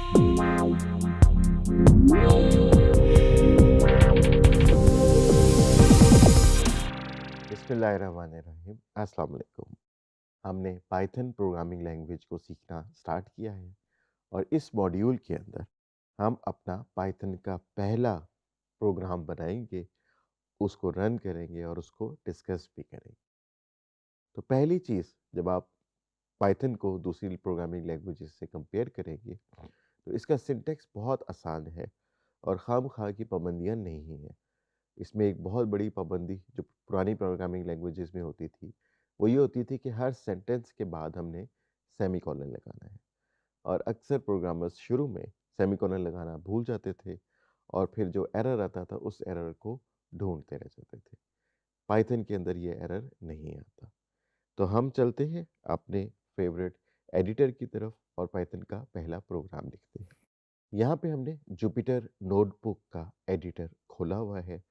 बिस्मिल्लाहिर्रहमानिर्रहीम। अस्सलाम वालेकुम। हमने पाइथन प्रोग्रामिंग लैंग्वेज को सीखना स्टार्ट किया है और इस मॉड्यूल के अंदर हम अपना पाइथन का पहला प्रोग्राम बनाएंगे, उसको रन करेंगे और उसको डिस्कस भी करेंगे। तो पहली चीज़, जब आप पाइथन को दूसरी प्रोग्रामिंग लैंग्वेजेस से कंपेयर करेंगे तो इसका सिंटैक्स बहुत आसान है और खाम-खा की पाबंदियाँ नहीं हैं। इसमें एक बहुत बड़ी पाबंदी जो पुरानी प्रोग्रामिंग लैंग्वेजेस में होती थी, वो ये होती थी कि हर सेंटेंस के बाद हमने सेमीकोलन लगाना है और अक्सर प्रोग्रामर्स शुरू में सेमीकोलन लगाना भूल जाते थे और फिर जो एरर आता था उस एरर को ढूंढते रह जाते थे। पाइथन के अंदर ये एरर नहीं आता। तो हम चलते हैं अपने फेवरेट एडिटर की तरफ और पाइथन का पहला प्रोग्राम लिखते हैं। यहाँ पे हमने जुपिटर नोटबुक का एडिटर खोला हुआ है,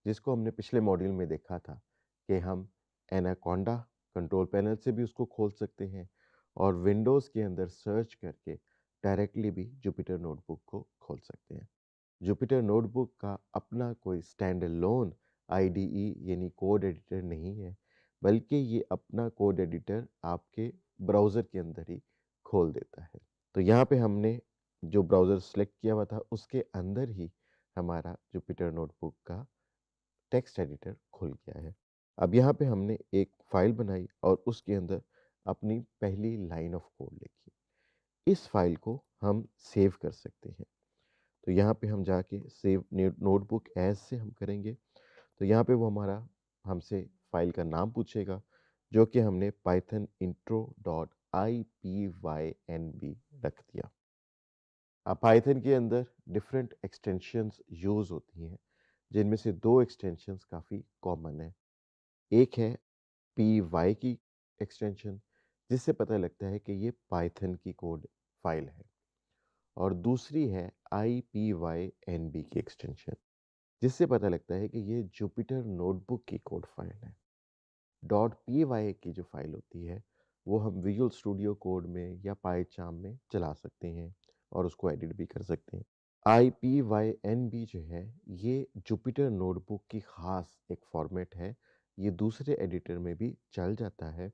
जिसको हमने पिछले मॉड्यूल में देखा था कि हम एनाकोंडा कंट्रोल पैनल से भी उसको खोल सकते हैं और विंडोज़ के अंदर सर्च करके डायरेक्टली भी जुपिटर नोटबुक को खोल सकते हैं। जुपिटर नोटबुक का अपना कोई स्टैंड अलोन आईडीई यानी कोड एडिटर नहीं है, बल्कि ये अपना कोड एडिटर आपके ब्राउज़र के अंदर ही खोल देता है। तो यहाँ पे हमने जो ब्राउज़र सेलेक्ट किया हुआ था उसके अंदर ही हमारा जुपिटर नोटबुक का टेक्स्ट एडिटर खुल गया है। अब यहाँ पे हमने एक फाइल बनाई और उसके अंदर अपनी पहली लाइन ऑफ कोड लिखी। इस फाइल को हम सेव कर सकते हैं। तो यहाँ पे हम जाके सेव नोटबुक एज से हम करेंगे। तो यहाँ पे वो हमारा हमसे फाइल का नाम पूछेगा, जो कि हमने पाइथन इंट्रो डॉट IPYNB रख दिया। अब पाइथन के अंदर डिफरेंट एक्सटेंशंस यूज़ होती हैं, जिनमें से दो एक्सटेंशंस काफ़ी कॉमन है। एक है py की एक्सटेंशन, जिससे पता लगता है कि ये पाइथन की कोड फाइल है, और दूसरी है IPYNB की एक्सटेंशन, जिससे पता लगता है कि ये जुपिटर नोटबुक की कोड फाइल है। .py की जो फाइल होती है वो हम विजुअल स्टूडियो कोड में या पाइचार्म में चला सकते हैं और उसको एडिट भी कर सकते हैं। IPYNB जो है ये जुपिटर नोटबुक की ख़ास एक फॉर्मेट है। ये दूसरे एडिटर में भी चल जाता है।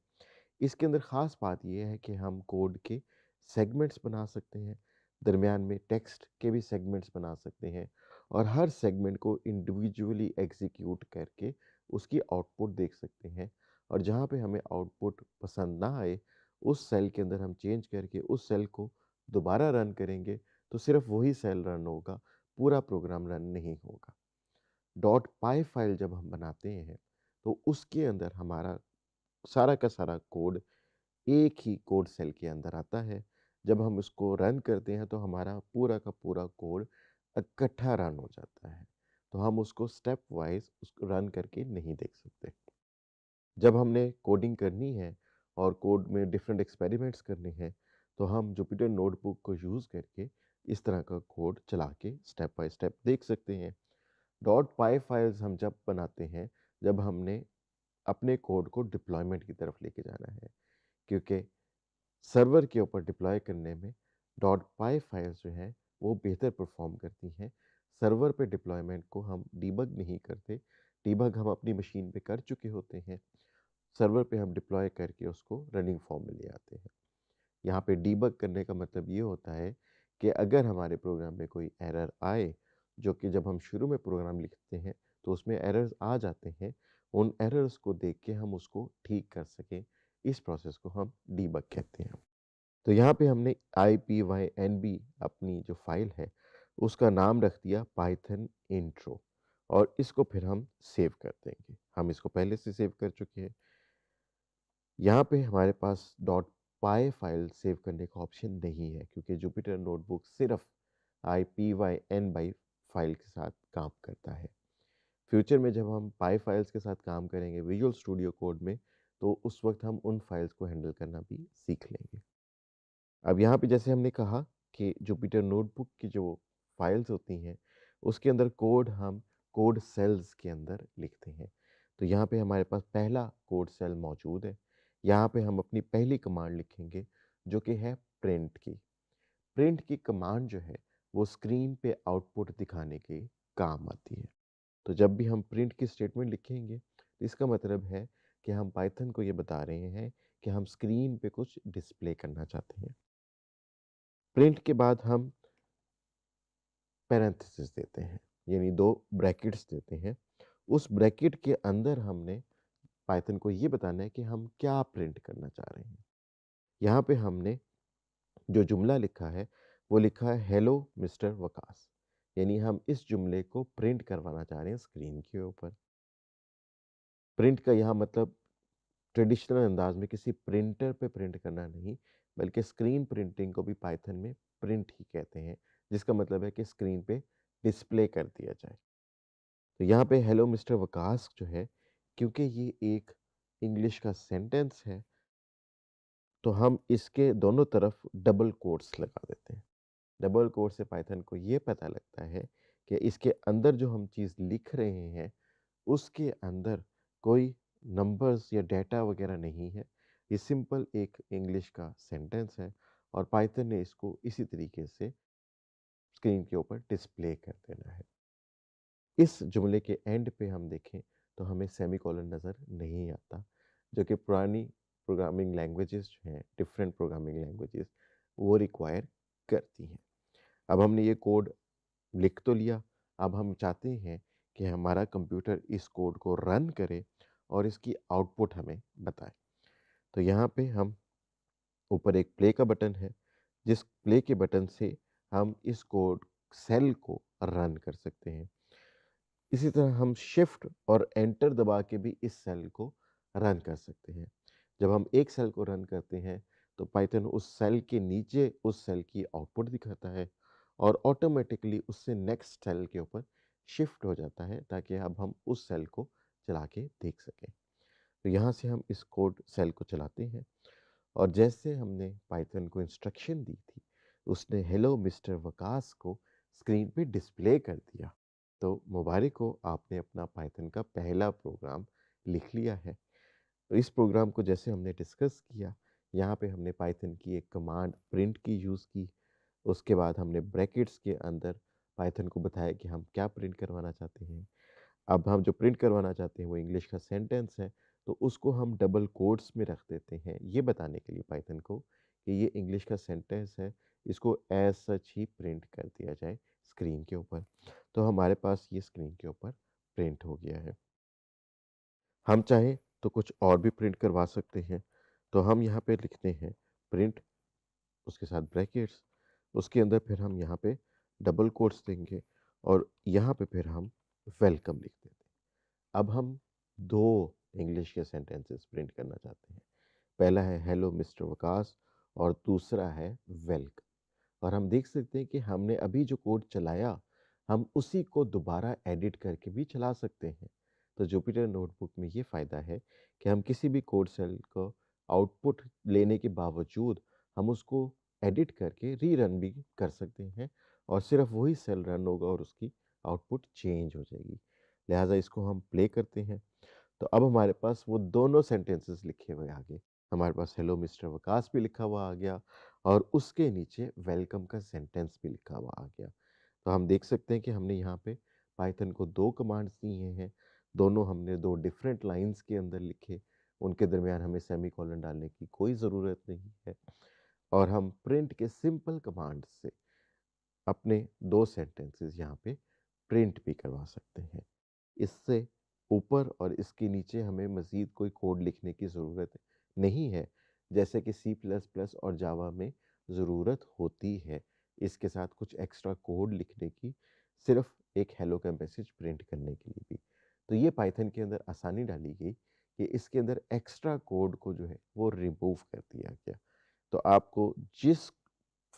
इसके अंदर ख़ास बात ये है कि हम कोड के सेगमेंट्स बना सकते हैं, दरमियान में टेक्स्ट के भी सेगमेंट्स बना सकते हैं और हर सेगमेंट को इंडिविजुअली एग्जीक्यूट करके उसकी आउटपुट देख सकते हैं। और जहाँ पे हमें आउटपुट पसंद ना आए, उस सेल के अंदर हम चेंज करके उस सेल को दोबारा रन करेंगे तो सिर्फ वही सेल रन होगा, पूरा प्रोग्राम रन नहीं होगा। .py फाइल जब हम बनाते हैं तो उसके अंदर हमारा सारा का सारा कोड एक ही कोड सेल के अंदर आता है। जब हम उसको रन करते हैं तो हमारा पूरा का पूरा कोड इकट्ठा रन हो जाता है। तो हम उसको स्टेप वाइज उसको रन करके नहीं देख सकते। जब हमने कोडिंग करनी है और कोड में डिफरेंट एक्सपेरिमेंट्स करने हैं, तो हम जुपिटर नोटबुक को यूज़ करके इस तरह का कोड चला के स्टेप बाय स्टेप देख सकते हैं। .py फाइल्स हम जब बनाते हैं, जब हमने अपने कोड को डिप्लॉयमेंट की तरफ लेके जाना है, क्योंकि सर्वर के ऊपर डिप्लॉय करने में .py फाइल्स जो हैं वो बेहतर परफॉर्म करती हैं। सर्वर पे डिप्लॉयमेंट को हम डीबग नहीं करते, डीबग हम अपनी मशीन पे कर चुके होते हैं। सर्वर पे हम डिप्लॉय करके उसको रनिंग फॉर्म में ले आते हैं। यहाँ पे डीबग करने का मतलब ये होता है कि अगर हमारे प्रोग्राम में कोई एरर आए, जो कि जब हम शुरू में प्रोग्राम लिखते हैं तो उसमें एरर्स आ जाते हैं, उन एरर्स को देख के हम उसको ठीक कर सकें, इस प्रोसेस को हम डीबग कहते हैं। तो यहाँ पे हमने IPYNB अपनी जो फाइल है उसका नाम रख दिया पाइथन इंट्रो, और इसको फिर हम सेव कर देंगे। हम इसको पहले से सेव कर चुके हैं। यहाँ पे हमारे पास .py फाइल सेव करने का ऑप्शन नहीं है, क्योंकि जुपिटर नोटबुक सिर्फ IPYNB फाइल के साथ काम करता है। फ्यूचर में जब हम पाई फाइल्स के साथ काम करेंगे विजुअल स्टूडियो कोड में, तो उस वक्त हम उन फाइल्स को हैंडल करना भी सीख लेंगे। अब यहाँ पे जैसे हमने कहा कि जुपिटर नोटबुक की जो फाइल्स होती हैं उसके अंदर कोड हम कोड सेल्स के अंदर लिखते हैं। तो यहाँ पे हमारे पास पहला कोड सेल मौजूद है। यहाँ पे हम अपनी पहली कमांड लिखेंगे, जो कि है प्रिंट की। प्रिंट की कमांड जो है वो स्क्रीन पे आउटपुट दिखाने के काम आती है। तो जब भी हम प्रिंट की स्टेटमेंट लिखेंगे तो इसका मतलब है कि हम पाइथन को ये बता रहे हैं कि हम स्क्रीन पे कुछ डिस्प्ले करना चाहते हैं। प्रिंट के बाद हम पैरेंथेसिस देते हैं, यानी 2 ब्रैकेट्स देते हैं। उस ब्रैकेट के अंदर हमने पाइथन को ये बताना है कि हम क्या प्रिंट करना चाह रहे हैं। यहाँ पे हमने जो जुमला लिखा है वो लिखा है हेलो मिस्टर वकास, यानी हम इस जुमले को प्रिंट करवाना चाह रहे हैं स्क्रीन के ऊपर। प्रिंट का यहाँ मतलब ट्रेडिशनल अंदाज में किसी प्रिंटर पे प्रिंट करना नहीं, बल्कि स्क्रीन प्रिंटिंग को भी पाइथन में प्रिंट ही कहते हैं, जिसका मतलब है कि स्क्रीन पे डिस्प्ले कर दिया जाए। तो यहाँ पे हेलो मिस्टर वकास जो है, क्योंकि ये एक इंग्लिश का सेंटेंस है, तो हम इसके दोनों तरफ डबल कोट्स लगा देते हैं। डबल कोट से पाइथन को ये पता लगता है कि इसके अंदर जो हम चीज़ लिख रहे हैं, उसके अंदर कोई नंबर्स या डेटा वगैरह नहीं है। ये सिंपल एक इंग्लिश का सेंटेंस है और पाइथन ने इसको इसी तरीके से स्क्रीन के ऊपर डिस्प्ले कर देना है। इस जुमले के एंड पे हम देखें तो हमें सेमीकोलन नज़र नहीं आता, जो कि पुरानी प्रोग्रामिंग लैंग्वेजेस जो हैं, डिफरेंट प्रोग्रामिंग लैंग्वेजेस, वो रिक्वायर करती हैं। अब हमने ये कोड लिख तो लिया, अब हम चाहते हैं कि हमारा कंप्यूटर इस कोड को रन करे और इसकी आउटपुट हमें बताए। तो यहाँ पे हम ऊपर एक प्ले का बटन है, जिस प्ले के बटन से हम इस कोड सेल को रन कर सकते हैं। इसी तरह हम शिफ्ट और एंटर दबा के भी इस सेल को रन कर सकते हैं। जब हम एक सेल को रन करते हैं तो पाइथन उस सेल के नीचे उस सेल की आउटपुट दिखाता है और ऑटोमेटिकली उससे नेक्स्ट सेल के ऊपर शिफ्ट हो जाता है, ताकि अब हम उस सेल को चला के देख सकें। तो यहाँ से हम इस कोड सेल को चलाते हैं और जैसे हमने पाइथन को इंस्ट्रक्शन दी थी, उसने हेलो मिस्टर वकास को स्क्रीन पे डिस्प्ले कर दिया। तो मुबारक हो, आपने अपना पाइथन का पहला प्रोग्राम लिख लिया है। तो इस प्रोग्राम को जैसे हमने डिस्कस किया, यहाँ पे हमने पाइथन की एक कमांड प्रिंट की यूज़ की। उसके बाद हमने ब्रैकेट्स के अंदर पाइथन को बताया कि हम क्या प्रिंट करवाना चाहते हैं। अब हम जो प्रिंट करवाना चाहते हैं वो इंग्लिश का सेंटेंस है, तो उसको हम डबल कोट्स में रख देते हैं, ये बताने के लिए पाइथन को कि ये इंग्लिश का सेंटेंस है, इसको एज सच ही प्रिंट कर दिया जाए स्क्रीन के ऊपर। तो हमारे पास ये स्क्रीन के ऊपर प्रिंट हो गया है। हम चाहें तो कुछ और भी प्रिंट करवा सकते हैं। तो हम यहाँ पे लिखते हैं प्रिंट, उसके साथ ब्रैकेट्स, उसके अंदर फिर हम यहाँ पे डबल कोट्स देंगे और यहाँ पे फिर हम वेलकम लिख देते हैं। अब हम 2 इंग्लिश के सेंटेंसेस प्रिंट करना चाहते हैं। पहला है हेलो मिस्टर वकास और दूसरा है वेलकम। और हम देख सकते हैं कि हमने अभी जो कोड चलाया, हम उसी को दोबारा एडिट करके भी चला सकते हैं। तो जुपिटर नोटबुक में ये फ़ायदा है कि हम किसी भी कोड सेल को आउटपुट लेने के बावजूद हम उसको एडिट करके रीरन भी कर सकते हैं और सिर्फ वही सेल रन होगा और उसकी आउटपुट चेंज हो जाएगी। लिहाजा इसको हम प्ले करते हैं। तो अब हमारे पास वो दोनों सेंटेंसेस लिखे हुए आ गए। हमारे पास हेलो मिस्टर वकास भी लिखा हुआ आ गया और उसके नीचे वेलकम का सेंटेंस भी लिखा हुआ आ गया। तो हम देख सकते हैं कि हमने यहाँ पे पाइथन को 2 कमांड्स दिए हैं। दोनों हमने 2 डिफरेंट लाइंस के अंदर लिखे। उनके दरमियान हमें सेमीकोलन डालने की कोई ज़रूरत नहीं है और हम प्रिंट के सिंपल कमांड से अपने 2 सेंटेंसेस यहाँ पे प्रिंट भी करवा सकते हैं। इससे ऊपर और इसके नीचे हमें मज़ीद कोई कोड लिखने की ज़रूरत नहीं है, जैसे कि सी प्लस प्लस और जावा में ज़रूरत होती है इसके साथ कुछ एक्स्ट्रा कोड लिखने की, सिर्फ एक हेलो का मैसेज प्रिंट करने के लिए भी। तो ये पाइथन के अंदर आसानी डाली गई कि इसके अंदर एक्स्ट्रा कोड को जो है वो रिमूव कर दिया गया। तो आपको जिस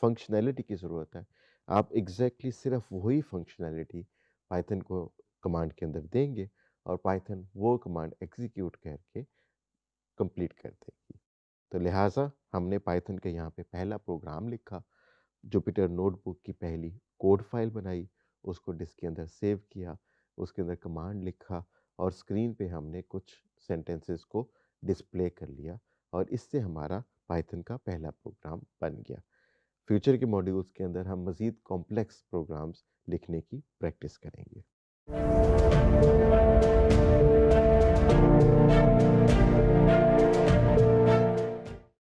फंक्शनैलिटी की ज़रूरत है, आप एग्ज़ैक्टली सिर्फ वही फंक्शनैलिटी पाइथन को कमांड के अंदर देंगे और पाइथन वो कमांड एग्जीक्यूट करके कंप्लीट कर देगी। तो लिहाजा हमने पाइथन के यहाँ पे पहला प्रोग्राम लिखा, जुपिटर नोटबुक की पहली कोड फाइल बनाई, उसको डिस्क के अंदर सेव किया, उसके अंदर कमांड लिखा और स्क्रीन पे हमने कुछ सेंटेंसेस को डिस्प्ले कर लिया और इससे हमारा पाइथन का पहला प्रोग्राम बन गया। फ्यूचर के मॉड्यूल्स के अंदर हम मज़ीद कॉम्प्लेक्स प्रोग्राम्स लिखने की प्रैक्टिस करेंगे।